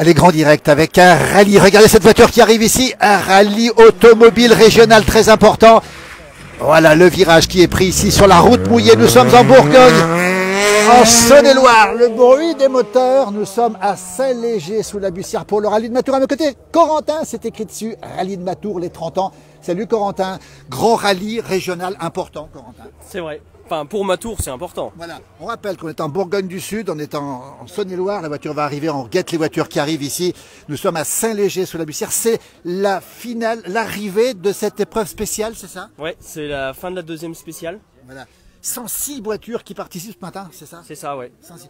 Allez, grand direct avec un rallye. Regardez cette voiture qui arrive ici. Un rallye automobile régional très important. Voilà le virage qui est pris ici sur la route mouillée. Nous sommes en Bourgogne, en Saône-et-Loire. Le bruit des moteurs. Nous sommes à Saint-Léger sous la Bussière pour le rallye de Matour. À mes côtés, Corentin, c'est écrit dessus. Rallye de Matour, les 30 ans. Salut Corentin. Grand rallye régional important, Corentin. C'est vrai. Enfin, pour Matour, c'est important. Voilà. On rappelle qu'on est en Bourgogne du Sud, on est en Saône-et-Loire. La voiture va arriver, on guette les voitures qui arrivent ici. Nous sommes à Saint-Léger sous la Bussière. C'est la finale, l'arrivée de cette épreuve spéciale, c'est ça? Ouais, c'est la fin de la deuxième spéciale. Voilà. 106 voitures qui participent ce matin, c'est ça? C'est ça, ouais. 106.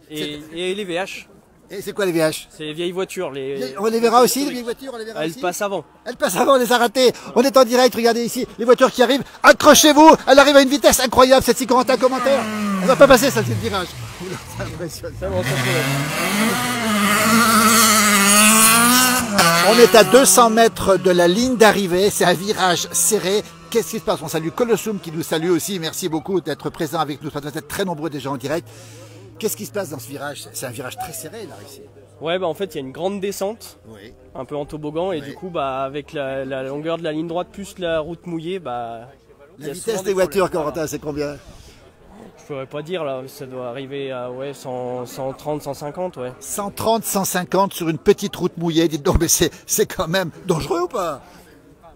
Et les VH. Et c'est quoi les VH? C'est les vieilles voitures. On les verra aussi, les vieilles voitures, on les verra Elles aussi. passent avant. Elles passent avant, on les a ratées. On est en direct, regardez ici, les voitures qui arrivent. Accrochez-vous, elle arrive à une vitesse incroyable, cette Corentin commentaire. Elle va pas passer, ça, c'est le virage. Oula, ça impressionne. On est à 200 mètres de la ligne d'arrivée, c'est un virage serré. Qu'est-ce qui se passe? On salue Colossum qui nous salue aussi. Merci beaucoup d'être présent avec nous. Ça doit être très nombreux déjà en direct. Qu'est-ce qui se passe dans ce virage? C'est un virage très serré là ici. Ouais, bah en fait, il y a une grande descente, Oui. un peu en toboggan, et Oui. du coup, bah avec la longueur de la ligne droite plus la route mouillée, bah. il y La a vitesse souvent des voitures, problèmes. Corentin, c'est combien? Je pourrais pas dire là, ça doit arriver à 130, 150, ouais. 130, 150 sur une petite route mouillée. Dites donc, mais c'est quand même dangereux ou pas?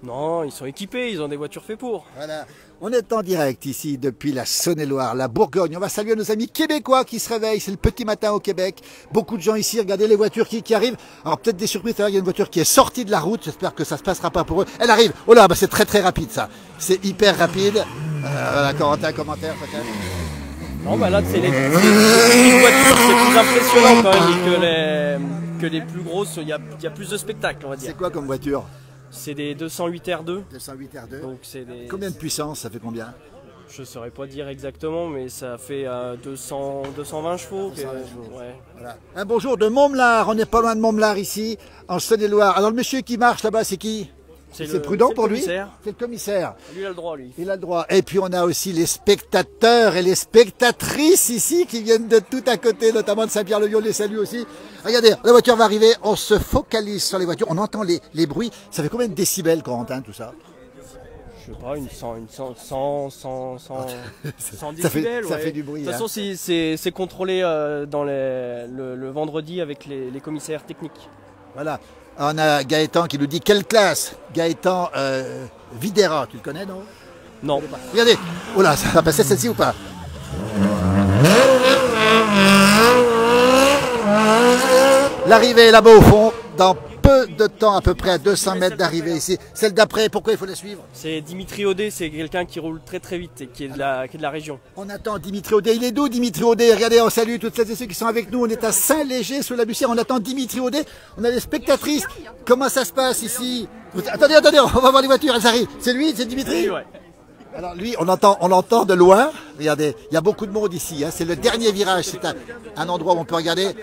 Non, ils sont équipés, ils ont des voitures faites pour. Voilà. On est en direct ici depuis la Saône-et-Loire, la Bourgogne. On va saluer nos amis québécois qui se réveillent. C'est le petit matin au Québec. Beaucoup de gens ici. Regardez les voitures qui arrivent. Alors peut-être des surprises. Il y a une voiture qui est sortie de la route. J'espère que ça se passera pas pour eux. Elle arrive. Oh là, bah c'est très très rapide ça. C'est hyper rapide. Voilà, Corentin, commentaire peut-être. Non, bah là, c'est les petites voitures, c'est plus impressionnant quand même que les plus grosses. Il y a plus de spectacles, on va dire. C'est quoi comme voiture? C'est des 208 R2. 208 R2. Donc c'est des. Combien de puissance? Ça fait combien? Je saurais pas dire exactement, mais ça fait 220 chevaux. 220 chevaux. Ouais. Voilà. Un bonjour de Montmelard. On n'est pas loin de Montmelard ici, en Saône-et-Loire. Alors le monsieur qui marche là-bas, c'est qui? C'est prudent pour lui? C'est le commissaire. Lui, il a le droit, lui. Il a le droit. Et puis on a aussi les spectateurs et les spectatrices ici qui viennent de tout à côté, notamment de Saint-Pierre-le-Vieux. On les salue aussi. Regardez, la voiture va arriver. On se focalise sur les voitures. On entend les bruits. Ça fait combien de décibels, Corentin, tout ça? Je sais pas, une 100 Ça fait- décibels. ça ouais. fait du bruit, De toute hein. façon, c'est contrôlé dans le vendredi avec les commissaires techniques. Voilà. On a Gaëtan qui nous dit quelle classe? Gaëtan Videra, tu le connais, non? Non. Regardez. Oh là, ça va passer celle-ci ou pas? L'arrivée est là-bas au fond, dans peu de temps, à peu près à 200 mètres d'arrivée ici. Celle d'après, pourquoi il faut la suivre? C'est Dimitri Audet, c'est quelqu'un qui roule très très vite et qui est de la région. On attend Dimitri Audet. Il est d'où Dimitri Audet? Regardez, on salue toutes celles et ceux qui sont avec nous. On est à Saint-Léger sous la Bussière. On attend Dimitri Audet. On a des spectatrices. Comment ça se passe ici? Attendez, on va voir les voitures, elles arrivent. C'est lui, c'est Dimitri? Ouais. Alors lui, on l'entend de loin. Regardez, il y a beaucoup de monde ici. Hein. C'est le dernier virage. C'est un endroit où on peut regarder.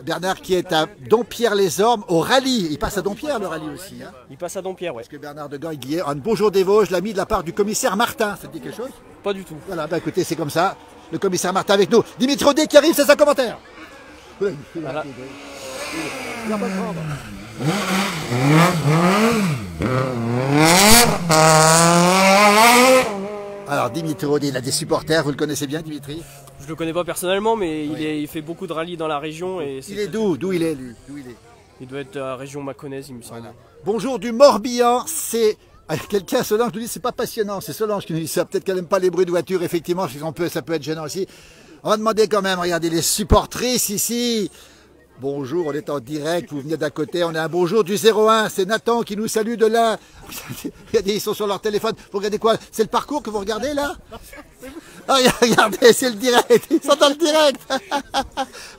Bernard qui est à Dompierre-les-Ormes au rallye. Il passe à Dompierre le rallye aussi. Hein. Il passe à Dompierre, ouais. Parce que Bernard de Gand, un bonjour des Vosges, l'ami de la part du commissaire Martin. Ça te dit quelque chose? Pas du tout. Voilà, bah écoutez, c'est comme ça. Le commissaire Martin avec nous. Dimitri Audet qui arrive, c'est sa commentaire. Voilà. Il va pas le prendre. Alors Dimitri Audet, il a des supporters, vous le connaissez bien Dimitri? Je le connais pas personnellement, mais il fait beaucoup de rallyes dans la région. Et Il est d'où? D'où il est lui? D'où il est? Il doit être de la région maconnaise, il me semble. Bonjour du Morbihan, c'est... Quelqu'un, Solange nous dit c'est pas passionnant, c'est Solange qui nous dit ça, peut-être qu'elle n'aime pas les bruits de voiture, effectivement, ça peut être gênant aussi. On va demander quand même, regardez les supportrices ici. Bonjour, on est en direct, vous venez d'à côté, on a un bonjour du 01, c'est Nathan qui nous salue de là. Regardez, ils sont sur leur téléphone, vous regardez quoi? C'est le parcours que vous regardez là? Ah, regardez, c'est le direct, ils sont dans le direct.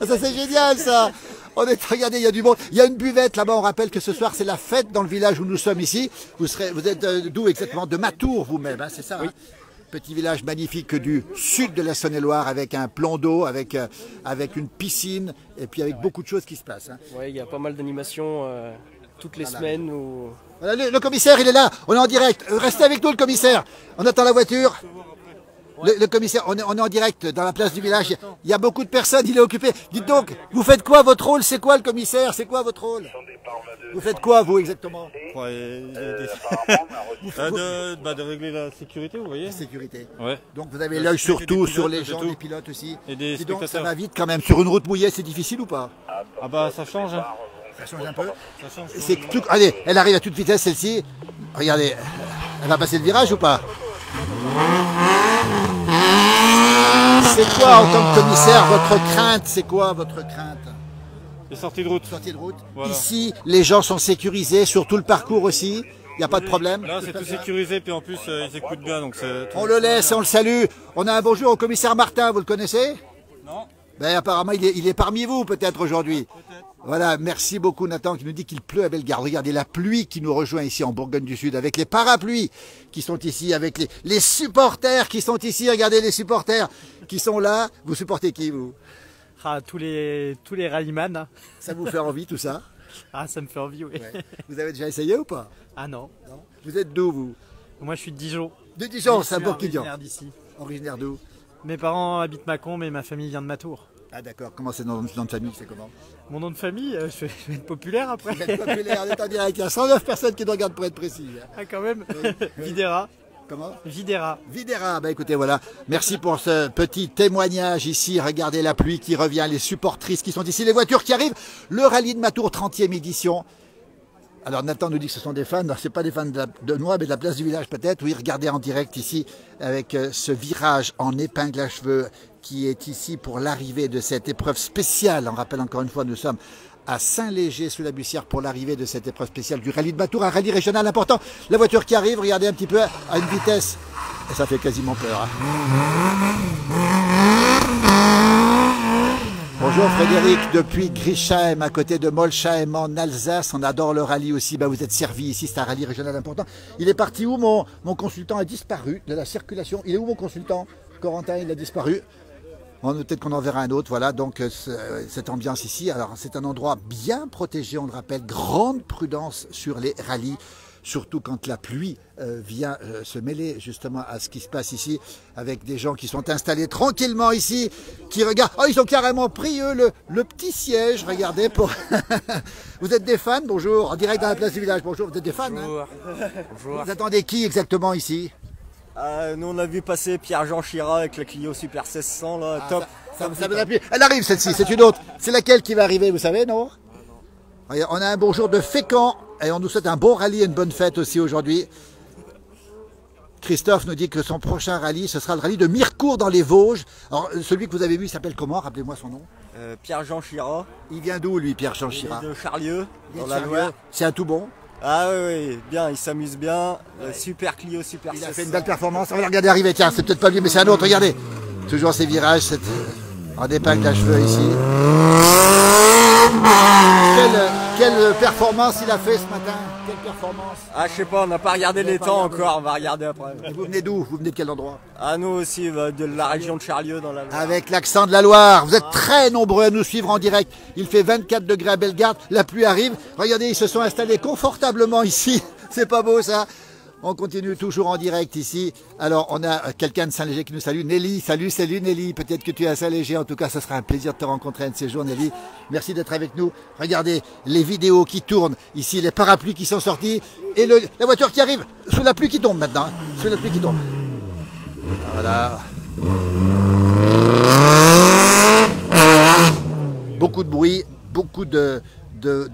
Ça c'est génial ça. Regardez, il y a du monde. Il y a une buvette là-bas. On rappelle que ce soir, c'est la fête dans le village où nous sommes ici. Vous êtes d'où exactement? De Matour vous-même, hein, c'est ça? Oui. Hein, petit village magnifique du sud de la Saône-et-Loire avec un plan d'eau, avec une piscine et puis avec beaucoup de choses qui se passent. Hein. Ouais, il y a pas mal d'animations toutes les semaines. Voilà, le commissaire, il est là. On est en direct. Restez avec nous, le commissaire. On attend la voiture. Le commissaire, on est en direct dans la place du village. Il y a beaucoup de personnes, il est occupé. Dites donc, vous faites quoi votre rôle? C'est quoi le commissaire? C'est quoi votre rôle? Vous faites quoi vous exactement? De régler la sécurité, vous voyez. La sécurité. Ouais. Donc vous avez l'œil sur tout, sur les gens, les pilotes aussi. Et des Dis donc, ça spectateurs. va vite quand même. Sur une route mouillée, c'est difficile ou pas? Ah bah ça change. Hein. Ça change un peu. Ça change. C'est tout... Allez, elle arrive à toute vitesse celle-ci. Regardez, elle va passer le virage ou pas? C'est quoi en tant que commissaire votre crainte? C'est quoi votre crainte? Les sorties de route. Sortie de route. Voilà. Ici, les gens sont sécurisés sur tout le parcours aussi. Il n'y a pas de problème. Là c'est tout sécurisé, puis en plus ils écoutent bien, donc c'est. On le laisse, on le salue. On a un bonjour au commissaire Martin, vous le connaissez? Non. Ben, apparemment, il est parmi vous peut-être aujourd'hui. Voilà, merci beaucoup Nathan qui nous dit qu'il pleut à Bellegarde. Regardez la pluie qui nous rejoint ici en Bourgogne du Sud avec les parapluies qui sont ici, avec les supporters qui sont ici. Regardez les supporters qui sont là. Vous supportez qui vous? Ah, tous les rallyman. Hein. Ça vous fait envie tout ça? Ah, ça me fait envie, oui. Ouais. Vous avez déjà essayé ou pas? Ah non. Vous êtes d'où vous? Moi, je suis de Dijon. De Dijon, Je c'est un suis Bourguignon. originaire d'ici. Originaire d'où? Mes parents habitent Mâcon, mais ma famille vient de Matour. Ah d'accord, comment c'est dans le nom de famille, c'est comment? Mon nom de famille, je vais être populaire après. Vous êtes populaire, on est en direct, il y a 109 personnes qui nous regardent pour être précis. Ah, quand même. Oui. Videra. Comment? Videra. Videra, bah écoutez, voilà. Merci pour ce petit témoignage ici. Regardez la pluie qui revient, les supportrices qui sont ici, les voitures qui arrivent. Le rallye de Matour, 30e édition. Alors Nathan nous dit que ce sont des fans, c'est pas des fans de moi, mais de la place du village peut-être. Oui, regardez en direct ici avec ce virage en épingle à cheveux qui est ici pour l'arrivée de cette épreuve spéciale. On rappelle encore une fois, nous sommes à Saint-Léger sous la Bussière pour l'arrivée de cette épreuve spéciale du rallye de Matour, un rallye régional important. La voiture qui arrive, regardez un petit peu à une vitesse, et ça fait quasiment peur. Bonjour Frédéric, depuis Griesheim, à côté de Molsheim en Alsace. On adore le rallye aussi, bah, vous êtes servi ici, c'est un rallye régional important. Il est parti où? Mon consultant a disparu de la circulation. Il est où mon consultant? Corentin, il a disparu. Peut-être qu'on en verra un autre, voilà, donc cette ambiance ici. Alors c'est un endroit bien protégé, on le rappelle, grande prudence sur les rallyes, surtout quand la pluie vient se mêler justement à ce qui se passe ici, avec des gens qui sont installés tranquillement ici, qui regardent. Oh, ils ont carrément pris eux le petit siège, regardez. Pour Vous êtes des fans? Bonjour, en direct dans la place du village, bonjour, vous êtes des fans? Bonjour. Hein? Bonjour. Vous attendez qui exactement ici? Nous on a vu passer Pierre-Jean Chirac avec la Clio Super 1600 là, top. Ça me appuie. Elle arrive celle-ci, c'est une autre. C'est laquelle qui va arriver, vous savez, non? On a un bonjour de Fécamp et on nous souhaite un bon rallye et une bonne fête aussi aujourd'hui. Christophe nous dit que son prochain rallye, ce sera le rallye de Mirecourt dans les Vosges. Alors, celui que vous avez vu, il s'appelle comment? Rappelez-moi son nom. Pierre-Jean Chirac. Il vient d'où, lui, Pierre-Jean Chirac? De Charlieu, Il est dans de la Charlieu. Loire. C'est un tout bon. Ah oui, bien, il s'amuse bien. Super Clio Super 1600. Il a fait une belle performance. On va le regarder arriver. Tiens, c'est peut-être pas lui, mais c'est un autre. Regardez. Toujours ces virages, en épingle à cheveux ici. Quelle performance il a fait ce matin? Quelle performance? Ah je sais pas, on n'a pas regardé les temps encore, on va regarder après. Et vous venez d'où? Vous venez de quel endroit? Ah nous aussi, de la région de Charlieu dans la Loire. Avec l'accent de la Loire. Vous êtes très nombreux à nous suivre en direct. Il fait 24 degrés à Bellegarde. La pluie arrive. Regardez, ils se sont installés confortablement ici. C'est pas beau ça? On continue toujours en direct ici. Alors, on a quelqu'un de Saint-Léger qui nous salue. Nelly, salut Nelly. Peut-être que tu es à Saint-Léger. En tout cas, ce sera un plaisir de te rencontrer un de ces jours, Nelly. Merci d'être avec nous. Regardez les vidéos qui tournent ici, les parapluies qui sont sortis et la voiture qui arrive sous la pluie qui tombe maintenant. Hein. Sous la pluie qui tombe. Voilà. Beaucoup de bruit, beaucoup de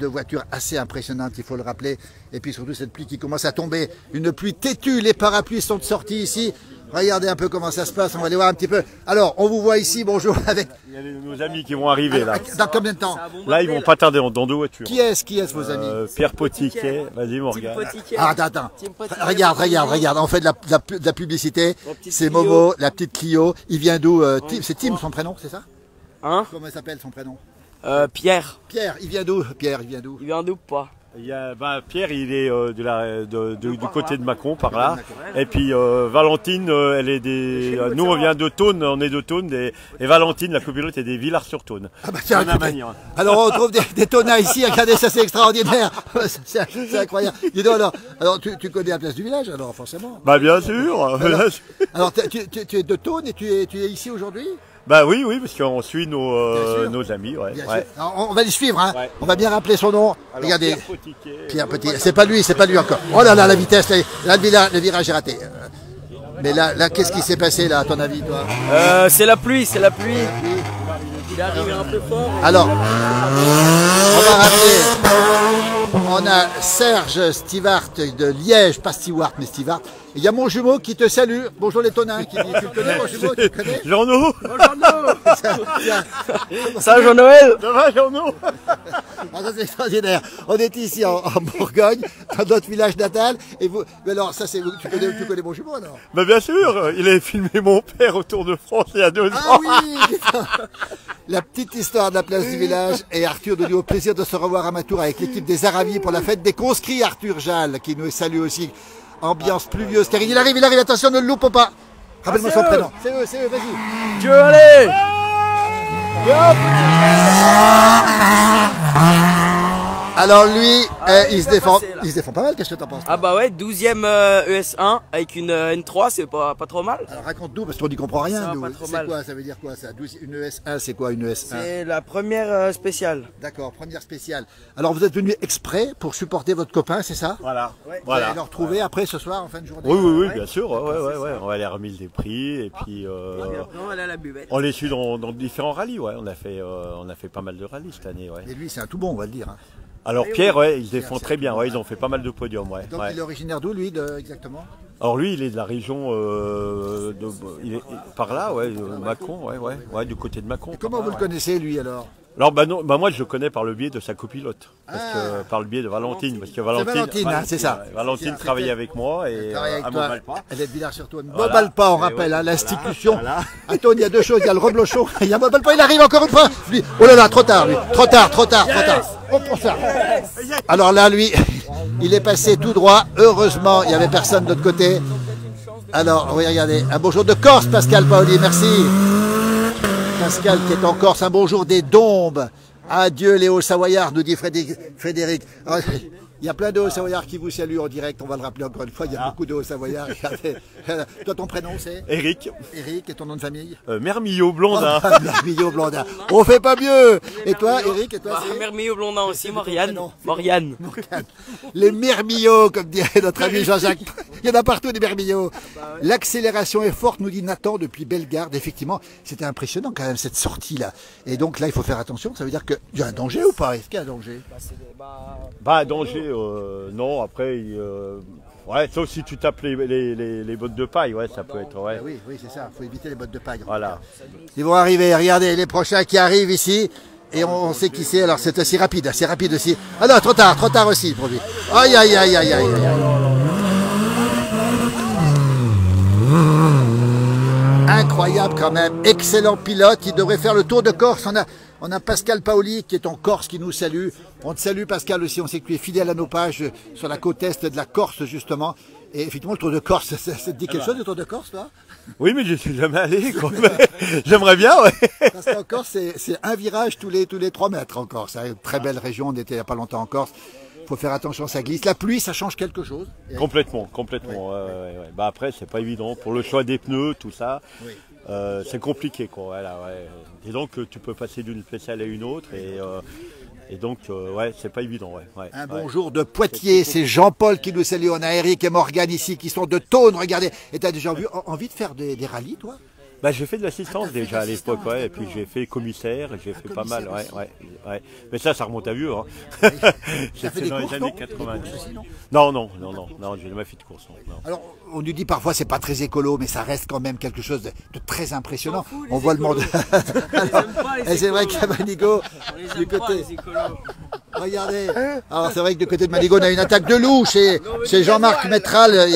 voitures assez impressionnantes, il faut le rappeler. Et puis surtout cette pluie qui commence à tomber. Une pluie têtue, les parapluies sont sortis ici. Regardez un peu comment ça se passe, on va aller voir un petit peu. Alors, on vous voit ici, bonjour, avec... Il y a nos amis qui vont arriver là. Dans combien de temps? Là, ils vont pas tarder dans deux voitures. Qui est-ce vos amis? Pierre Potiquet, vas-y Morgane. Ah, attends. Regarde, on fait de la publicité. C'est Momo, la petite Clio. Il vient d'où? C'est Tim son prénom, c'est ça? Hein? Comment il s'appelle son prénom? Pierre. Pierre, il vient d'où? Il vient d'où pas? Pierre, il est du côté de Mâcon, par là. Et puis Valentine, elle est nous, on vient de Thônes, on est de Thônes. Et Valentine, la copilote, est des Villars-sur-Thône. Ah bah tiens, alors on trouve des tonnas ici, regardez ça, c'est extraordinaire. C'est incroyable. Dis donc alors tu connais la place du village alors forcément. Bah bien sûr. Alors tu es de Thônes et tu es ici aujourd'hui? Bah oui, parce qu'on suit nos amis. Ouais. Alors, on va les suivre, hein. Ouais. On va bien rappeler son nom. Alors, Regardez. Pierre Petit. C'est pas lui encore. Oh là là, la vitesse, là, le virage est raté. Mais là, qu'est-ce qui s'est passé là, à ton avis, toi? C'est la pluie. Il est arrivé un peu fort. Alors, on va rappeler. On a Serge Stivart de Liège, pas Stewart, mais Stivart. Il y a mon jumeau qui te salue. Bonjour les tonins qui dit, tu le connais mon jumeau, tu le connais? Jean-No. Ça, Jean-Noël. Ça va, Jean-No? Ah, ça c'est extraordinaire. On est ici en Bourgogne, dans notre village natal. Et vous, mais alors ça c'est, tu connais mon jumeau alors? Bah bien sûr, il avait filmé mon père au Tour de France il y a 2 ans. Ah oui. La petite histoire de la place du village. Et Arthur nous dit au plaisir de se revoir à Matour avec l'équipe des Aravis pour la fête des conscrits. Arthur Jal qui nous salue aussi. Ambiance pluvieuse. Car il arrive, attention, ne le loupe pas. Rappelle-moi son prénom. C'est eux, vas-y. Dieu, allez. Alors lui, il se défend pas mal, qu'est-ce que t'en penses? Ah bah ouais, 12e ES1 avec une N3, c'est pas trop mal. Alors raconte-nous, parce qu'on n'y comprend rien. Ça va pas trop mal. C'est quoi, ça veut dire quoi ça? Une ES1, c'est quoi une ES1? C'est la première spéciale. D'accord, première spéciale. Alors vous êtes venu exprès pour supporter votre copain, c'est ça? Voilà. Vous allez le retrouver après ce soir en fin de journée? Oui, bien sûr. Ouais. On va les remise des prix et puis on va aller à la buvette. on les suit dans différents rallyes. Ouais, on a fait pas mal de rallyes cette année. Ouais. Et lui, c'est un tout bon, on va le dire. Hein. Alors Pierre, il se défend très bien. Ouais, ils ont fait pas mal de podiums. Ouais. Donc il est originaire d'où lui exactement? Alors lui, il est de la région il est par là, Mâcon, du côté de Mâcon. Et comment vous le connaissez lui alors? Alors moi je le connais par le biais de sa copilote, par le biais de Valentine, parce que Valentine, c'est ça. Valentine travaillait avec moi et à Montbalpa. Elle est de Villars-sur-Thône. Montbalpa, on rappelle, l'institution. Attends, il y a deux choses, il y a le reblochon, il y a Montbalpa, il arrive encore une fois. Lui. Oh là là, trop tard lui, trop tard. On prend ça. Alors là, lui, il est passé tout droit. Heureusement, il n'y avait personne de l'autre côté. Alors, oui, regardez, un bonjour de Corse, Pascal Paoli, merci. Pascal qui est en Corse, un bonjour des Dombes. Adieu les Hauts-Savoyards, nous dit Frédéric. Alors, il y a plein de Hauts-Savoyards qui vous saluent en direct, on va le rappeler encore une fois, il y a beaucoup de Hauts-Savoyards. Toi, ton prénom c'est? Eric. Eric, et ton nom de famille? Mermillot Blondin. Oh, Mermillot Blondin. On fait pas mieux. Et toi, Eric, et toi c'est? Mermillot Blondin aussi, Morgane. Les Mermillots, comme dirait notre ami Jean-Jacques. Il y en a partout des Mermillots. L'accélération est forte, nous dit Nathan depuis Bellegarde. Effectivement, c'était impressionnant quand même cette sortie-là. Et donc là, il faut faire attention. Ça veut dire qu'il y a un danger ou pas? Est-ce qu'il y a un danger? Danger, non. Après, sauf si tu tapes les bottes de paille, ça peut être. Ouais. Oui, c'est ça. Il faut éviter les bottes de paille. Voilà. Ils vont arriver. Regardez les prochains qui arrivent ici. Et on sait qui c'est. Alors c'est aussi rapide. C'est rapide aussi. Ah non, trop tard aussi pour lui. Aïe. Incroyable quand même, excellent pilote, il devrait faire le tour de Corse. On a Pascal Paoli qui est en Corse qui nous salue. On te salue Pascal aussi, on sait que tu es fidèle à nos pages sur la côte est de la Corse justement. Et effectivement le Tour de Corse, ça te dit quelque chose le Tour de Corse toi? Oui mais je suis jamais allé quoi. J'aimerais bien Parce qu'en Corse c'est un virage tous les 3 mètres en Corse. C'est une très belle région, on était il n'y a pas longtemps en Corse. Faut faire attention, ça glisse. La pluie, ça change quelque chose. Complètement. Après, c'est pas évident. Pour le choix des pneus, tout ça, c'est compliqué. Disons que tu peux passer d'une spéciale à une autre. Et donc, c'est pas évident. Un bonjour de Poitiers, c'est Jean-Paul qui nous salue. On a Eric et Morgane ici qui sont de Thônes. Regardez. Et tu as déjà envie de faire des rallyes, toi? J'ai fait de l'assistance déjà à l'époque, et puis j'ai fait commissaire, j'ai fait pas mal, Mais ça remonte à vieux, hein. C'était dans les années 90. Non, j'ai jamais fait de course. Non. Alors, on nous dit parfois c'est pas très écolo, mais ça reste quand même quelque chose de très impressionnant. On voit le monde. Et c'est vrai qu'à Manigo, du côté. Regardez. Alors c'est vrai que du côté de Manigo, on a une attaque de loup chez Jean-Marc Métral,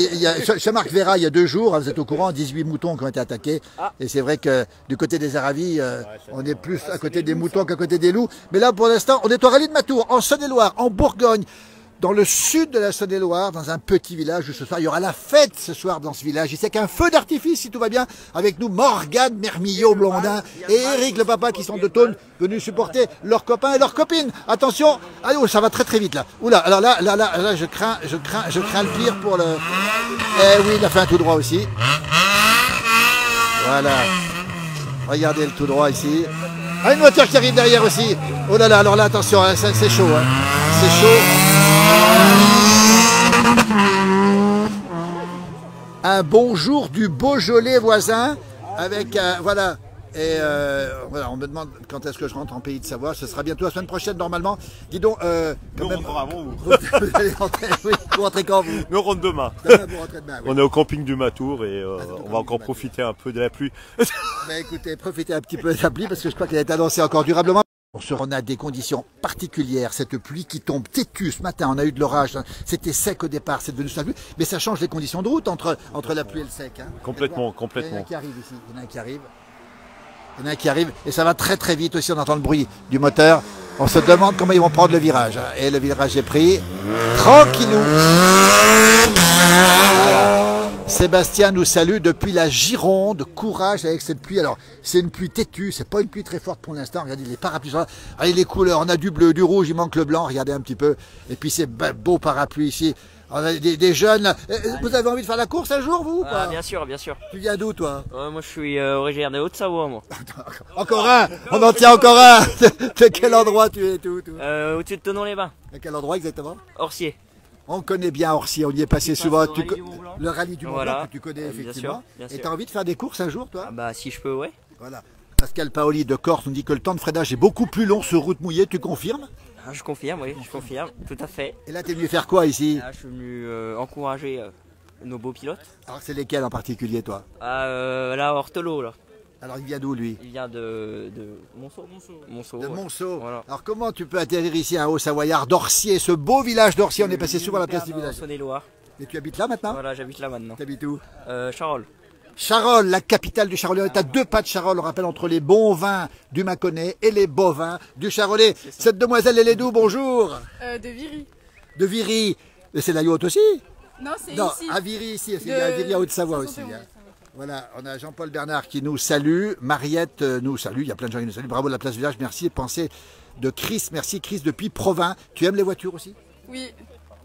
chez Marc Vera il y a 2 jours. Vous êtes au courant, 18 moutons qui ont été attaqués. Et c'est vrai que du côté des Aravis, on est plus à côté des moutons qu'à côté des loups. Mais là, pour l'instant, on est au rallye de Matour, en Saône-et-Loire, en Bourgogne. dans le sud de la Saône-et-Loire, dans un petit village où ce soir, il y aura la fête ce soir dans ce village. Ici, avec un feu d'artifice, si tout va bien, avec nous Morgane Mermillot-Blondin et Eric le papa qui sont de Thônes, venus supporter leurs copains et leurs copines. Attention, allez, oh, ça va très très vite là. Oula, alors là, je crains le pire pour le... Eh oui, il a fait un tout droit aussi. Voilà. Regardez le tout droit ici. Ah, une voiture qui arrive derrière aussi. Oh là là, alors là, attention, hein, c'est chaud. Hein. C'est chaud. Un bonjour du Beaujolais voisin avec, voilà. Et voilà, on me demande quand est-ce que je rentre en pays de Savoie. Ce sera bientôt la semaine prochaine normalement. Dis donc, quand même. On rentre avant vous. Vous allez rentrer, oui, vous rentrez quand vous? Nous on rentre demain. Demain, vous rentrez demain, oui. On est au camping du Matour et on va encore profiter un peu de la pluie. Ben écoutez, profitez un petit peu de la pluie parce que je crois qu'elle est annoncée encore durablement. On a des conditions particulières, cette pluie qui tombe têtue ce matin, on a eu de l'orage, hein. C'était sec au départ, c'est devenu ça, mais ça change les conditions de route entre la pluie et le sec. Hein. Complètement, Il y en a complètement. qui arrive ici, il y en a un qui arrive. Il y en a un qui arrive et ça va très très vite aussi, on entend le bruit du moteur. On se demande comment ils vont prendre le virage. Hein. Et le virage est pris. Tranquillou. Sébastien nous salue depuis la Gironde. Courage avec cette pluie. Alors, c'est une pluie têtue, c'est pas une pluie très forte pour l'instant. Regardez les parapluies. Regardez les couleurs. On a du bleu, du rouge, il manque le blanc. Regardez un petit peu. Et puis ces beaux parapluies ici. On a des jeunes là. Vous avez envie de faire la course un jour, vous ou pas? Bien sûr, bien sûr. Tu viens d'où, toi? Moi, je suis originaire de Haute-Savoie, moi. Encore un. On en tient encore un. De quel endroit tu es, tout? Au-dessus de Thonon-les-Bains. À quel endroit exactement? Orsier. On connaît bien Orsier, on y est passé souvent. Le rallye du Mont Blanc Voilà. que tu connais effectivement. Bien sûr. Et tu as envie de faire des courses un jour, toi? Ah bah, si je peux, ouais. Voilà. Pascal Paoli de Corse nous dit que le temps de freinage est beaucoup plus long sur route mouillée, tu confirmes? Ah, je confirme, oui, je confirme, tout à fait. Et là, tu es venu faire quoi ici? Là, je suis venu encourager nos beaux pilotes. Alors, c'est lesquels en particulier, toi? Là, Ortelo, là. Alors, il vient d'où, lui? Il vient de Monceau. Monceau. De ouais. Monceau. Voilà. Alors, comment tu peux atterrir ici à Haut-Savoyard, d'Orsier, ce beau village d'Orsier? On est passé souvent à la place du village. Saône-et-Loire. Et tu habites là maintenant? Voilà, j'habite là maintenant. Tu habites où? Charolles. Charolles, la capitale du Charolais. On est à 2 pas de Charolles, on rappelle, entre les bons vins du Mâconnais et les beaux vins du Charolais. Cette demoiselle, elle est d'où? Bonjour. De Viry. De Viry. Et c'est la Yacht aussi? Non, c'est Non, ici. à Viry ici. Il y a Viry à Haute-Savoie aussi. Saint-Sauveur, Hein. oui. Voilà, on a Jean-Paul Bernard qui nous salue. Mariette nous salue. Il y a plein de gens qui nous saluent. Bravo de la place village. Merci. Pensez de Chris. Merci Chris depuis Provins. Tu aimes les voitures aussi? Oui.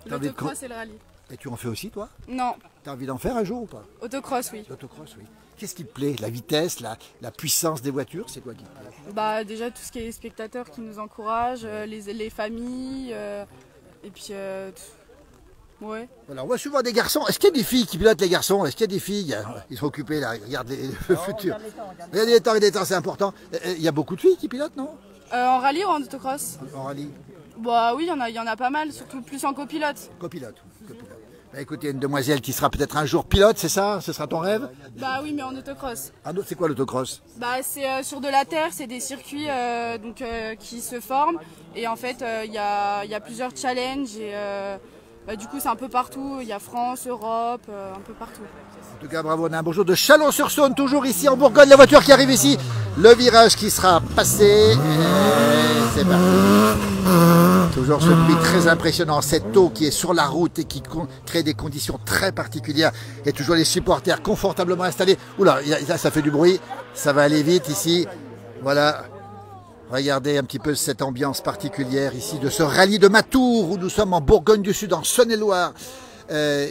T'as envie de L'autocross et le rallye. Et tu en fais aussi, toi? Non, Tu as envie d'en faire un jour ou pas? autocross, oui. L'autocross, oui. Qu'est-ce qui te plaît? La vitesse, la puissance des voitures, c'est quoi qui te plaît? Bah déjà tout ce qui est spectateurs qui nous encouragent, les familles, et puis ouais. Voilà, on voit souvent des garçons. Est-ce qu'il y a des filles qui pilotent les garçons? Est-ce qu'il y a des filles? Ils sont occupés là, regarde le futur. Regardez les temps, c'est important. Il y a beaucoup de filles qui pilotent, non? En rallye ou en autocross? En rallye? Bah oui, il y en a pas mal, surtout plus en copilote. Copilote. Bah, écoutez, une demoiselle qui sera peut-être un jour pilote, c'est ça? Ce sera ton rêve? Bah oui, mais en autocross. Ah non, c'est quoi l'autocross? Bah c'est sur de la terre, c'est des circuits qui se forment. Et en fait, il y a plusieurs challenges et du coup c'est un peu partout. Il y a France, Europe, un peu partout. En tout cas, bravo, on a un bonjour de Chalon-sur-Saône, toujours ici en Bourgogne, la voiture qui arrive ici. Le virage qui sera passé. Et c'est parti. Toujours ce bruit très impressionnant, cette eau qui est sur la route et qui crée des conditions très particulières. Et toujours les supporters confortablement installés. Oula, là ça fait du bruit, ça va aller vite ici. Voilà. Regardez un petit peu cette ambiance particulière ici de ce rallye de Matour où nous sommes en Bourgogne du Sud, en Saône-et-Loire.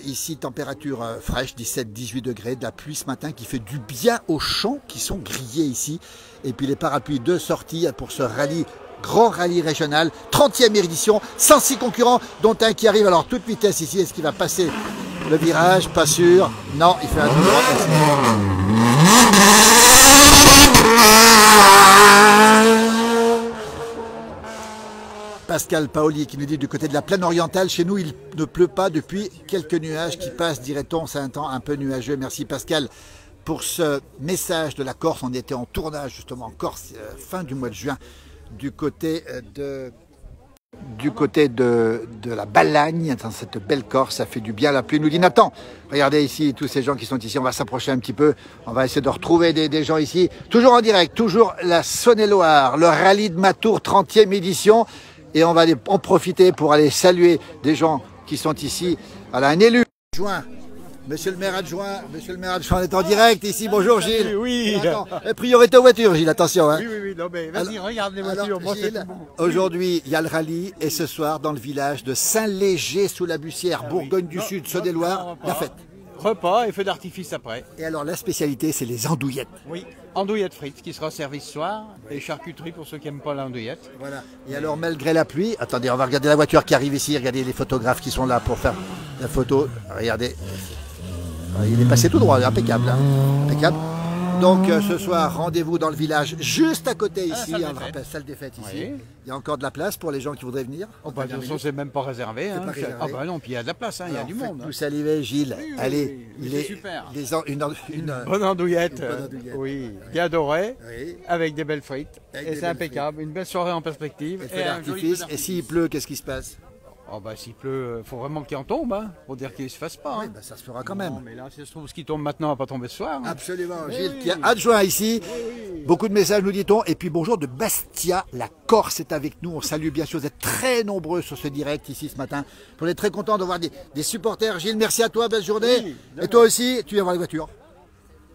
Ici, température fraîche, 17-18 degrés, de la pluie ce matin qui fait du bien aux champs qui sont grillés ici. Et puis les parapluies de sortie pour ce rallye, grand rallye régional, 30e édition, 106 concurrents, dont un qui arrive alors toute vitesse ici. Est-ce qu'il va passer le virage? Pas sûr. Non, il fait un tout droit. Pascal Paoli qui nous dit du côté de la plaine orientale, chez nous il ne pleut pas depuis quelques nuages qui passent, dirait-on, c'est un temps un peu nuageux. Merci Pascal pour ce message de la Corse. On était en tournage justement en Corse fin du mois de juin du côté de la Balagne, dans cette belle Corse, ça fait du bien la pluie, nous dit Nathan. Regardez ici tous ces gens qui sont ici, on va s'approcher un petit peu, on va essayer de retrouver des gens ici, toujours en direct, toujours la Saône-et-Loire, le rallye de Matour 30e édition. Et on va en profiter pour aller saluer des gens qui sont ici. Voilà, un élu. Monsieur le maire adjoint, on est en direct ici. Bonjour Gilles. Oui. Attends, priorité aux voitures, Gilles, attention. Hein. Oui, non mais vas-y, regarde les voitures. Moi, c'est Gilles, tout bon. aujourd'hui, il y a le rallye et ce soir, dans le village de Saint-Léger-sous-la-Bussière, Bourgogne du Sud, Saône-et-Loire, la fête. Repas et feu d'artifice après. Et alors, la spécialité, c'est les andouillettes. Oui. Andouillette frites qui sera servie ce soir et charcuterie pour ceux qui n'aiment pas l'andouillette. Voilà. Et alors, malgré la pluie, attendez, on va regarder la voiture qui arrive ici. Regardez les photographes qui sont là pour faire la photo. Regardez. Il est passé tout droit, impeccable. Hein. Impeccable. Donc ce soir, rendez-vous dans le village, juste à côté ici, on le rappelle, salle des fêtes ici. Oui. Il y a encore de la place pour les gens qui voudraient venir. Oh, bah, de toute façon, c'est même pas réservé. Hein. pas réservé. Ah bah non, puis il y a de la place, hein, il y a du monde. Vous saluez Gilles. Oui, Allez, oui, il c'est est super. une Bonne andouillette. Une bonne andouillette. Oui, bien dorée, Oui. avec des belles frites. Avec Et des c'est belles impeccable. Une belle soirée en perspective. feu un joli d'artifice. feu Et s'il pleut, qu'est-ce qui se passe? Oh bah s'il pleut, faut vraiment qu'il en tombe, hein, pour dire qu'il ne se fasse pas. Oui, Hein. bah, ça se fera quand même. Non, mais là, si ça se trouve, ce qui tombe maintenant va pas tomber ce soir. Hein. Absolument. Oui, Gilles oui. qui est adjoint ici. Beaucoup de messages nous dit-on. Et puis bonjour de Bastia, la Corse est avec nous. On salue bien sûr, vous êtes très nombreux sur ce direct ici ce matin. On est très content de voir des supporters. Gilles, merci à toi, belle journée. Et toi aussi, tu viens voir les voitures.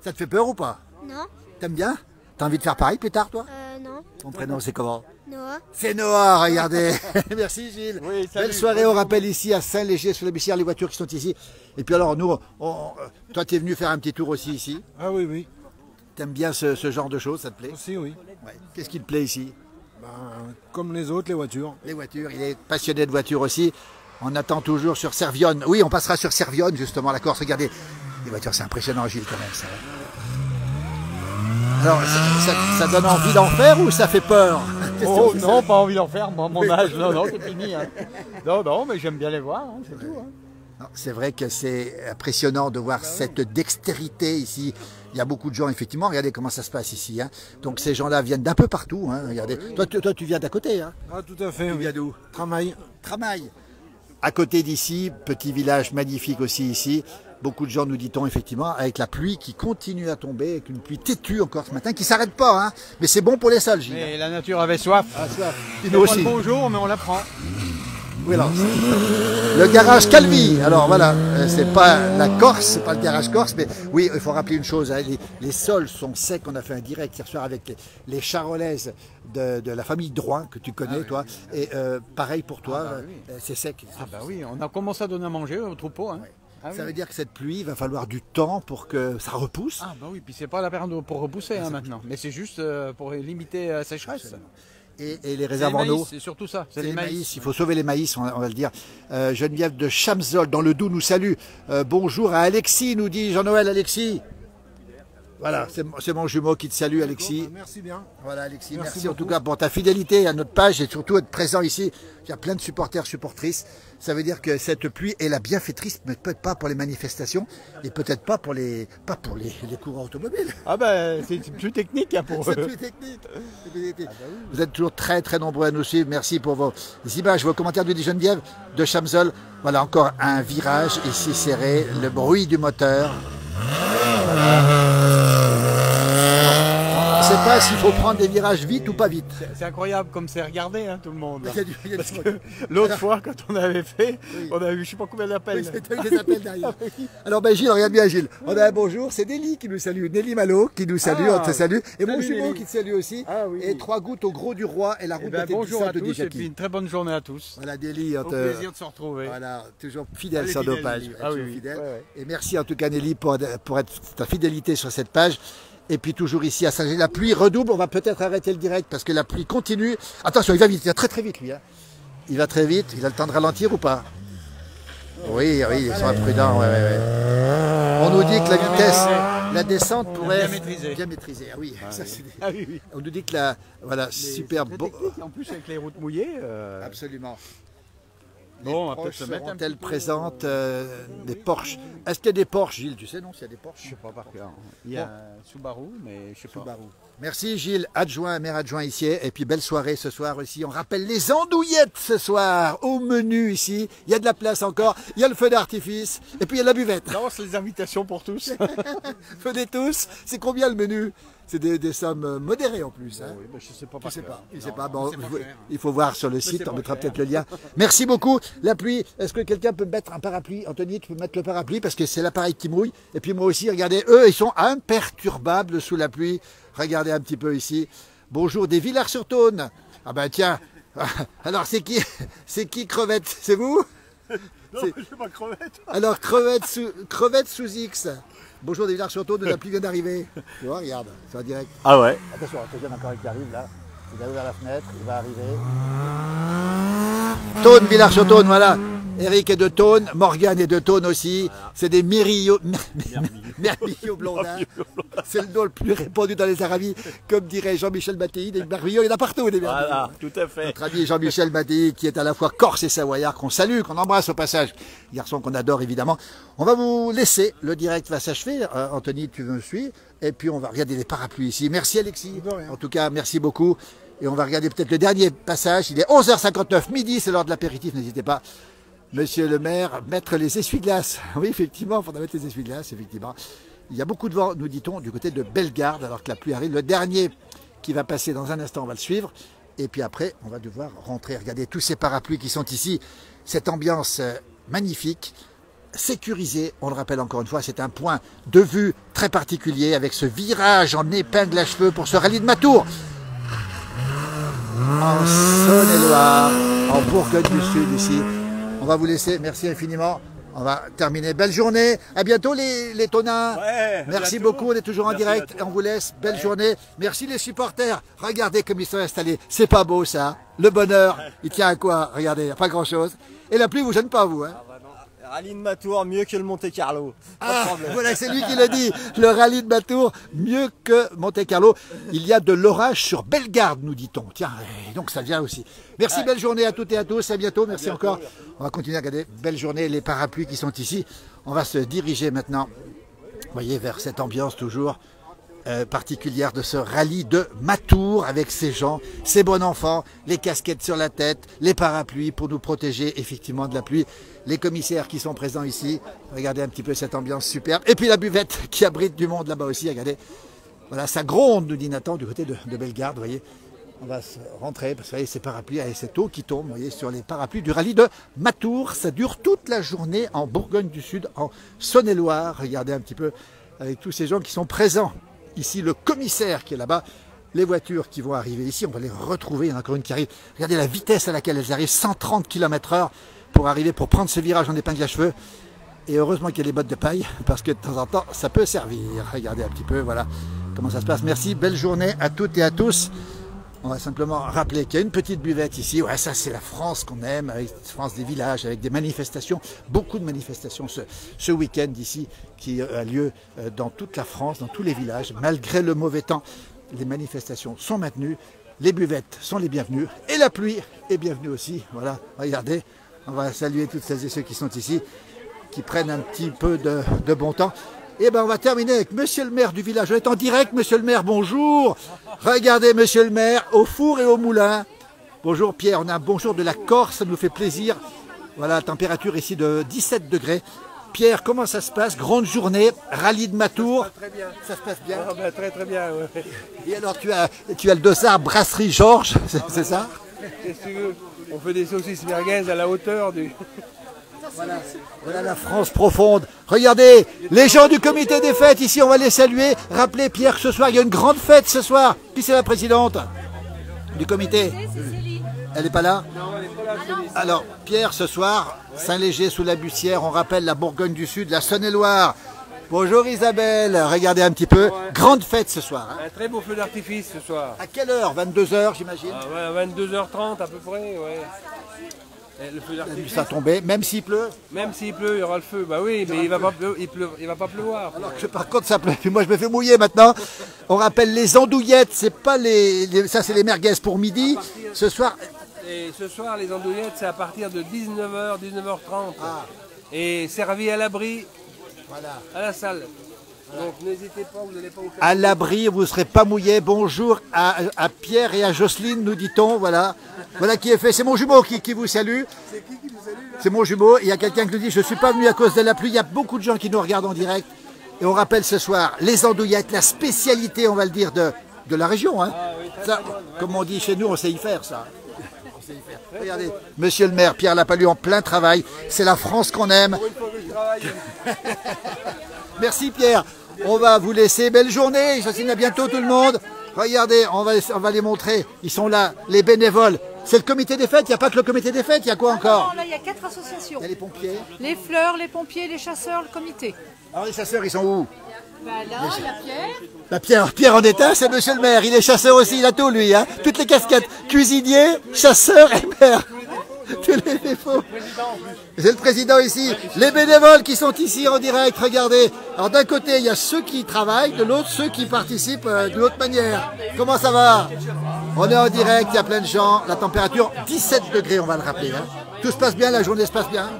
Ça te fait peur ou pas? Non, T'aimes bien? T'as envie de faire pareil plus tard, toi? non, Ton prénom, c'est comment? Noah. C'est Noah, regardez. Merci Gilles. Oui, salut. Belle soirée, on rappelle ici à Saint-Léger-sur-la-Bussière, les voitures qui sont ici. Et puis alors, nous, toi, tu es venu faire un petit tour aussi ici. Ah oui, T'aimes bien ce genre de choses, ça te plaît? aussi oui. Ouais. Qu'est-ce qui te plaît ici? Comme les autres, les voitures. Les voitures, il est passionné de voitures aussi. On attend toujours sur Servionne. Oui, on passera sur Servionne, justement, la Corse. Regardez, les voitures, c'est impressionnant, Gilles, quand même. Ça. Alors, ça donne envie d'en faire ou ça fait peur? Oh non, pas envie d'en faire, moi, mon âge, non, c'est fini. Hein. Non, mais j'aime bien les voir, hein, c'est tout. Hein. Non, c'est vrai que c'est impressionnant de voir cette dextérité ici. Il y a beaucoup de gens, effectivement. Regardez comment ça se passe ici. Hein. Donc ces gens-là viennent d'un peu partout. Hein. Regardez. Toi, tu viens d'à côté. Hein. Ah tout à fait, Tu oui. viens d'où? Tramail. Tramail. À côté d'ici, petit village magnifique aussi ici. Beaucoup de gens, nous dit-on, effectivement, avec la pluie qui continue à tomber, avec une pluie têtue encore ce matin, qui s'arrête pas. Hein. Mais c'est bon pour les sols, Gilles. Mais la nature avait soif. Ah, soif. C'est Nous pas aussi. le beau jour, mais on la prend. Oui, alors, le garage Calvi. Alors voilà, c'est pas la Corse, c'est pas le garage Corse, mais oui, il faut rappeler une chose. Hein, les sols sont secs. On a fait un direct hier soir avec les charolaises de la famille Drouin que tu connais, toi. Et pareil pour toi, c'est sec. Ah bah oui, on a commencé à donner à manger au troupeau. Hein. Ah Ça oui. veut dire que cette pluie, il va falloir du temps pour que ça repousse. Ah bah oui, puis c'est pas la période pour repousser hein, maintenant, mais c'est juste pour limiter la sécheresse. Et les C'est les réserves en eau. maïs, c'est surtout ça, c'est C'est les les maïs. maïs. Il faut sauver les maïs, on va le dire. Geneviève de Chamzol, dans le Doubs, nous salue. Bonjour à Alexis, nous dit Jean-Noël. Alexis. Voilà, c'est mon jumeau qui te salue, Alexis. Merci bien. Voilà, Alexis, Merci merci en beaucoup. tout cas pour ta fidélité à notre page et surtout être présent ici. Il y a plein de supporters, supportrices. Ça veut dire que cette pluie est la bienfaitrice, mais peut-être pas pour les manifestations et peut-être pas pour les courants automobiles. Ah bah c'est plus technique hein, pour C'est eux. plus technique. C'est plus technique. Vous êtes toujours très très nombreux à nous suivre. Merci pour vos images, vos commentaires de Geneviève de Chamzol. Voilà encore un virage ici serré, le bruit du moteur. Je ne sais pas s'il faut prendre des virages vite ou pas vite. C'est incroyable comme c'est regardé hein, tout le monde. là. Il y a du- il y a du- Parce que l'autre fois quand on avait fait, on a eu je sais pas combien d'appels. Oui, t'as eu des appels derrière. Alors ben Gilles, regarde bien Gilles. On a un bonjour, c'est Nelly qui nous salue. Nelly Malo qui nous salue, Ah, on te salue. Et mon salut, jumeau Nelly. qui te salue aussi. Ah oui. Et 3 gouttes au Gros du Roi et la Eh route ben, de bonjour à de tous et Dijaki. puis une très bonne journée à tous. Voilà Nelly, on Au te... plaisir de se retrouver. Voilà, toujours fidèle Elle est sur nos fidèle, pages. Nelly. Elle est Ah toujours oui, oui. fidèle. Ouais, ouais. Et merci en tout cas Nelly pour être ta fidélité sur cette page. Et puis toujours ici à Saint-Gilles, la pluie redouble. On va peut-être arrêter le direct parce que la pluie continue. Attention, il va vite, il va très très vite lui. Hein. Il va très vite. Il a le temps de ralentir ou pas? Oui, ils sont imprudents. Ouais. On nous dit que la vitesse, la descente pourrait bien maîtriser. Bien maîtriser. Ah oui, ça, c'est- Ah oui, oui. on nous dit que la voilà super Très beau. technique, en plus avec les routes mouillées. Absolument. Bon, on va Les peut-être se Porsche mettre un seront-elles petit peu- présentes des Porsche? Est-ce qu'il y a des Porsche, Gilles? Tu sais non s'il y a des Porsche? Je sais pas par cœur. Il y a un Subaru, mais je sais pas. Subaru. Merci Gilles, maire adjoint ici. Et puis belle soirée ce soir aussi. On rappelle les andouillettes ce soir au menu ici. Il y a de la place encore. Il y a le feu d'artifice. Et puis il y a la buvette. Lance les invitations pour tous. Venez tous. C'est combien le menu? C'est des sommes modérées en plus. Hein. Oui, mais je sais pas. Je sais pas. Il Non, sait pas. non, Bon, c'est pas faire, hein. il faut voir sur le site, c'est on pas mettra faire. peut-être le lien. Merci beaucoup. La pluie, est-ce que quelqu'un peut mettre un parapluie? Anthony, tu peux mettre le parapluie parce que c'est l'appareil qui mouille. Et puis moi aussi, regardez, eux, ils sont imperturbables sous la pluie. Regardez un petit peu ici. Bonjour des Villars-sur-Thône. Ah ben tiens, alors c'est qui Crevette? C'est vous? Non, je suis pas crevette. Alors crevette sous X. Bonjour des Villars-sur-Thône, la pluie vient d'arriver. Tu vois, regarde, c'est en direct. Ah ouais. Attention, attention encore qui arrive là. Il a ouvert la fenêtre, il va arriver. Thône, Villars-sur-Thône, voilà. Eric est de Thône, Morgane est de Thône aussi. Voilà. C'est des mermillots blondins. C'est le nom le plus répandu dans les Arabies. Comme dirait Jean-Michel Mattei, des mermillots, il y en a partout des mermillots. Voilà, tout à fait. Notre ami Jean-Michel Mattei, qui est à la fois corse et savoyard, qu'on salue, qu'on embrasse au passage. Garçon qu'on adore évidemment. On va vous laisser, le direct va s'achever. Anthony, tu me suis. Et puis on va regarder les parapluies ici. Merci Alexis. En tout cas, merci beaucoup. Et on va regarder peut-être le dernier passage. Il est 11h59, midi, c'est l'heure de l'apéritif, n'hésitez pas. Monsieur le maire, mettre les essuie-glaces. Oui, effectivement, il faudra mettre les essuie-glaces, effectivement. Il y a beaucoup de vent, nous dit-on, du côté de Bellegarde, alors que la pluie arrive. Le dernier qui va passer dans un instant, on va le suivre. Et puis après, on va devoir rentrer. Regardez tous ces parapluies qui sont ici. Cette ambiance magnifique, sécurisée. On le rappelle encore une fois, c'est un point de vue très particulier avec ce virage en épingle à cheveux pour ce rallye de Matour. En Saône-et-Loire, en Bourgogne-du-Sud ici. On va vous laisser, merci infiniment. On va terminer. Belle journée. À bientôt les Tonins. Ouais, merci bientôt. beaucoup. On est toujours en direct. On vous laisse. Belle journée. Merci les supporters. Regardez comme ils sont installés. C'est pas beau ça. Le bonheur, il tient à quoi? Regardez, pas grand chose. Et la pluie vous gêne pas vous. Hein? Rallye de Matour, mieux que le Monte Carlo. Ah, voilà, c'est lui qui le dit. Le rallye de Matour, mieux que Monte Carlo. Il y a de l'orage sur Bellegarde, nous dit-on. Tiens, donc ça vient aussi. Merci, belle journée à toutes et à tous. À bientôt, merci encore. On va continuer à regarder. Belle journée, les parapluies qui sont ici. On va se diriger maintenant, vous voyez, vers cette ambiance toujours particulière de ce rallye de Matour avec ces gens, ces bons enfants, les casquettes sur la tête, les parapluies pour nous protéger effectivement de la pluie, les commissaires qui sont présents ici, regardez un petit peu cette ambiance superbe, et puis la buvette qui abrite du monde là-bas aussi, regardez, voilà, ça gronde, nous dit Nathan, du côté de Bellegarde, vous voyez, on va se rentrer, parce que vous voyez ces parapluies, avec cette eau qui tombe, vous voyez, sur les parapluies du rallye de Matour, ça dure toute la journée en Bourgogne du Sud, en Saône-et-Loire, regardez un petit peu, avec tous ces gens qui sont présents. Ici, le commissaire qui est là-bas, les voitures qui vont arriver ici, on va les retrouver, il y en a encore une qui arrive. Regardez la vitesse à laquelle elles arrivent, 130 km/h pour arriver, pour prendre ce virage en épingle à cheveux. Et heureusement qu'il y a les bottes de paille, parce que de temps en temps, ça peut servir. Regardez un petit peu, voilà comment ça se passe. Merci, belle journée à toutes et à tous. On va simplement rappeler qu'il y a une petite buvette ici. Ouais, ça c'est la France qu'on aime, avec la France des villages, avec des manifestations, beaucoup de manifestations ce week-end ici, qui a lieu dans toute la France, dans tous les villages. Malgré le mauvais temps, les manifestations sont maintenues, les buvettes sont les bienvenues, et la pluie est bienvenue aussi. Voilà, regardez, on va saluer toutes celles et ceux qui sont ici, qui prennent un petit peu de bon temps. Et ben on va terminer avec monsieur le maire du village. On est en direct, monsieur le maire, bonjour. Regardez monsieur le maire, au four et au moulin. Bonjour Pierre, on a un bonjour de la Corse, ça nous fait plaisir. Voilà, la température ici de 17 degrés. Pierre, comment ça se passe? Grande journée, rallye de Matour. Très bien. Ça se passe bien. Ah, ben, très bien, ouais. Et alors tu as le dossard brasserie Georges, c'est ça? Qu'est-ce que tu veux? On fait des saucisses merguez à la hauteur du... Voilà la France profonde. Regardez, les gens du comité des fêtes, ici on va les saluer. Rappelez Pierre que ce soir, il y a une grande fête ce soir. Qui c'est la présidente du comité? Elle n'est pas là? Non, elle n'est pas là. Alors Pierre, ce soir, Saint-Léger sous la Bussière, on rappelle la Bourgogne du Sud, la Saône-et-Loire. Bonjour Isabelle, regardez un petit peu. Grande fête ce soir. Hein. Un très beau feu d'artifice ce soir. À quelle heure? 22h j'imagine? Ah ouais, 22h30 à peu près, ouais. Et le feu d'artifice. Ça tombait, même s'il pleut? Même s'il pleut, il y aura le feu. Bah oui, mais il va pas pleuvoir. Alors que par contre ça pleut, puis moi je me fais mouiller maintenant. On rappelle les andouillettes, c'est pas ça c'est les merguez pour midi. Ce soir. Et ce soir les andouillettes c'est à partir de 19h, 19h30. Ah. Et servi à l'abri, voilà, à la salle. Donc n'hésitez pas, vous n'allez pas vous faire... À l'abri, vous ne serez pas mouillé. Bonjour à Pierre et à Jocelyne, nous dit-on. Voilà, voilà qui est fait. C'est mon jumeau qui vous salue. C'est qui vous salue là? C'est mon jumeau. Il y a quelqu'un qui nous dit, je ne suis pas venu à cause de la pluie. Il y a beaucoup de gens qui nous regardent en direct. Et on rappelle ce soir, les andouillettes, la spécialité, on va le dire, de la région. Hein. Ça, comme on dit chez nous, on sait y faire ça. On sait y faire. Regardez, monsieur le maire, Pierre Lapalu en plein travail. C'est la France qu'on aime. Merci Pierre. On va vous laisser. Belle journée. Je signe à bientôt tout le monde. Regardez, on va les montrer. Ils sont là, les bénévoles. C'est le comité des fêtes. Il n'y a pas que le comité des fêtes. Il y a quoi encore? Non, là, il y a 4 associations. Il y a les pompiers. Les fleurs, les pompiers, les chasseurs, le comité. Alors les chasseurs, ils sont où? Bah là, il y a Pierre. Bah Pierre en état, c'est monsieur le maire. Il est chasseur aussi. Il a tout, lui. Hein. Toutes les casquettes. Cuisinier, chasseur et maire. Tous les défauts. C'est le président ici. Les bénévoles qui sont ici en direct, regardez. Alors d'un côté, il y a ceux qui travaillent, de l'autre, ceux qui participent d'une autre manière. Comment ça va? On est en direct, il y a plein de gens. La température, 17 degrés, on va le rappeler. Hein. Tout se passe bien, la journée se passe bien?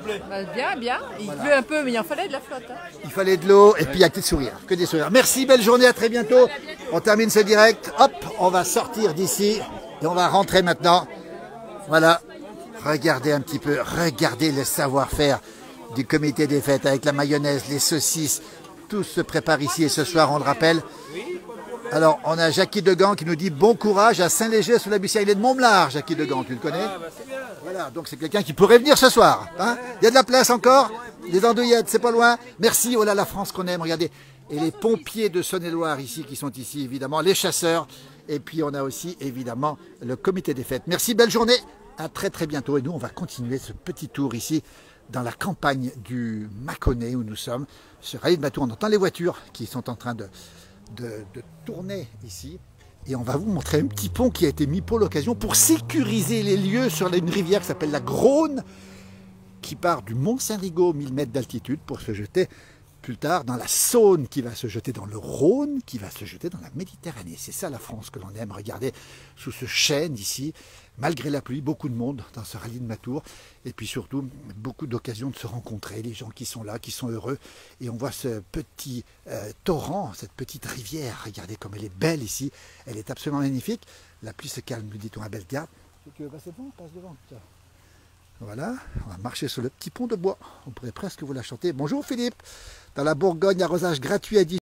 Bien, bien. Il pleut un peu, mais il en fallait de la flotte. Hein. Il fallait de l'eau, et puis il y a que des sourires. Que des sourires. Merci, belle journée, à très bientôt. On termine ce direct. Hop, on va sortir d'ici. Et on va rentrer maintenant. Voilà. Regardez un petit peu, regardez le savoir-faire du comité des fêtes avec la mayonnaise, les saucisses, tout se prépare ici et ce soir on le rappelle. Alors on a Jackie Degan qui nous dit bon courage à Saint-Léger sous la Bussière. Il est de Montblar, Jackie Degan, tu le connais? Voilà, donc c'est quelqu'un qui pourrait venir ce soir. Hein, il y a de la place encore, des andouillettes, c'est pas loin. Merci, oh là la France qu'on aime, regardez. Et les pompiers de Saône-et-Loire ici qui sont ici évidemment, les chasseurs. Et puis on a aussi évidemment le comité des fêtes. Merci, belle journée. À très très bientôt et nous on va continuer ce petit tour ici dans la campagne du Mâconnais où nous sommes sur Rallye de Matour. On entend les voitures qui sont en train de tourner ici et on va vous montrer un petit pont qui a été mis pour l'occasion pour sécuriser les lieux sur une rivière qui s'appelle la Grosne qui part du Mont Saint-Rigaud, 1000 mètres d'altitude pour se jeter plus tard dans la Saône qui va se jeter dans le Rhône, qui va se jeter dans la Méditerranée. C'est ça la France que l'on aime. Regardez sous ce chêne ici, malgré la pluie, beaucoup de monde dans ce rallye de Matour. Et puis surtout, beaucoup d'occasions de se rencontrer, les gens qui sont là, qui sont heureux. Et on voit ce petit torrent, cette petite rivière. Regardez comme elle est belle ici. Elle est absolument magnifique. La pluie se calme, nous dit-on à Bellegarde. Si tu veux passer devant, passe devant. Voilà, on va marcher sur le petit pont de bois. On pourrait presque vous la chanter. Bonjour Philippe. Dans la Bourgogne, arrosage gratuit à 10